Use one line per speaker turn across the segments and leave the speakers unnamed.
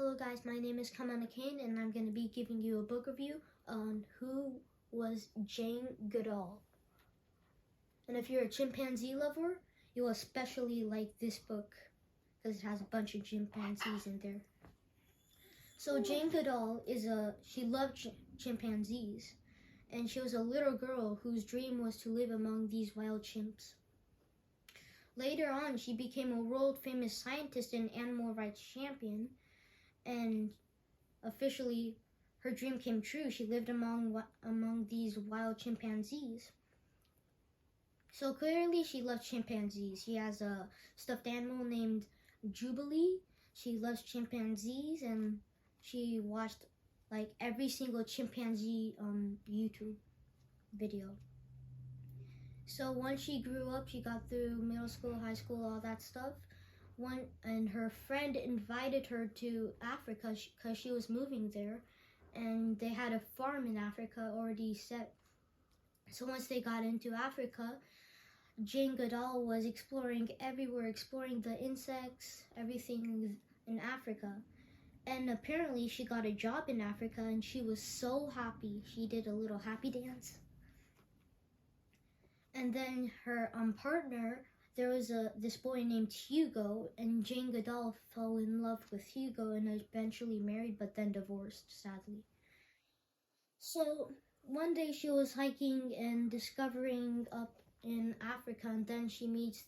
Hello guys, my name is Kaimana Kane and I'm going to be giving you a book review on who was Jane Goodall. And if you're a chimpanzee lover, you'll especially like this book because it has a bunch of chimpanzees in there. So Jane Goodall she loved chimpanzees, and she was a little girl whose dream was to live among these wild chimps. Later on, she became a world famous scientist and animal rights champion, and officially her dream came true. She lived among these wild chimpanzees. So clearly she loves chimpanzees. She has a stuffed animal named Jubilee. She loves chimpanzees, and she watched like every single chimpanzee YouTube video. So once she grew up, she got through middle school, high school, all that stuff. And her friend invited her to Africa because she was moving there, and they had a farm in Africa already set. So once they got into Africa, Jane Goodall was exploring everywhere, exploring the insects, everything in Africa. And apparently she got a job in Africa, and she was so happy. She did a little happy dance. And then her partner, there was this boy named Hugo, and Jane Goodall fell in love with Hugo and eventually married, but then divorced, sadly. So one day she was hiking and discovering up in Africa, and then she meets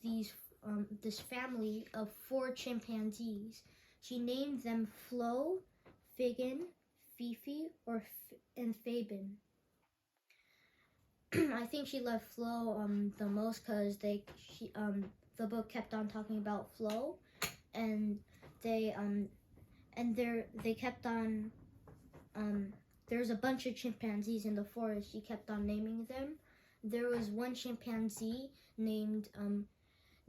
this family of 4 chimpanzees. She named them Flo, Figgin, Fifi, and Fabin. I think she loved Flo the most because the book kept on talking about Flo, and they kept on there's a bunch of chimpanzees in the forest. She kept on naming them. There was one chimpanzee named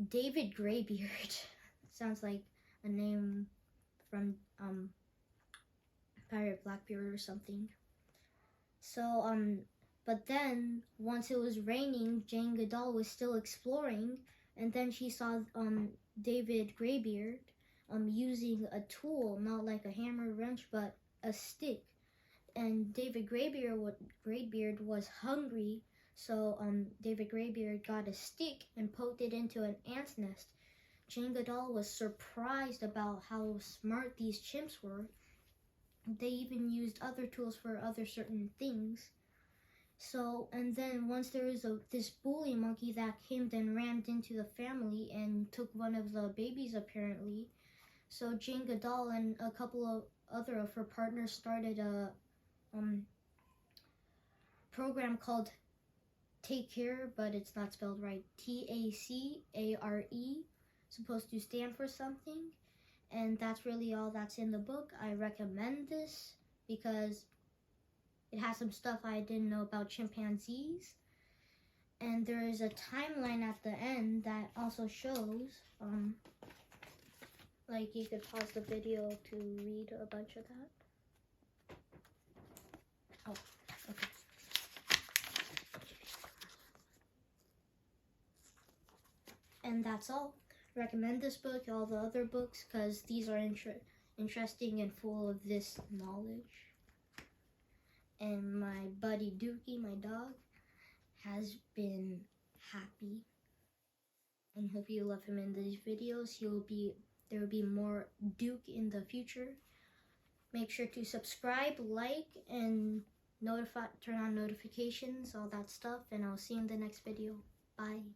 David Graybeard. Sounds like a name from Pirate Blackbeard or something. So but then, once it was raining, Jane Goodall was still exploring, and then she saw David Graybeard using a tool, not like a hammer wrench, but a stick. And David Graybeard was hungry, so David Graybeard got a stick and poked it into an ant's nest. Jane Goodall was surprised about how smart these chimps were. They even used other tools for other certain things. So, and then once there was this bully monkey that came, then ran into the family and took one of the babies apparently. So Jane Goodall and a couple of other of her partners started a program called Take-Care, but it's not spelled right. TACARE, supposed to stand for something. And that's really all that's in the book. I recommend this because it has some stuff I didn't know about chimpanzees. And there is a timeline at the end that also shows, like you could pause the video to read a bunch of that. Oh, okay. And that's all. Recommend this book, all the other books, because these are interesting and full of this knowledge. And my buddy Dookie, my dog, has been happy. And hope you love him in these videos. There will be more Duke in the future. Make sure to subscribe, like, and turn on notifications, all that stuff. And I'll see you in the next video. Bye.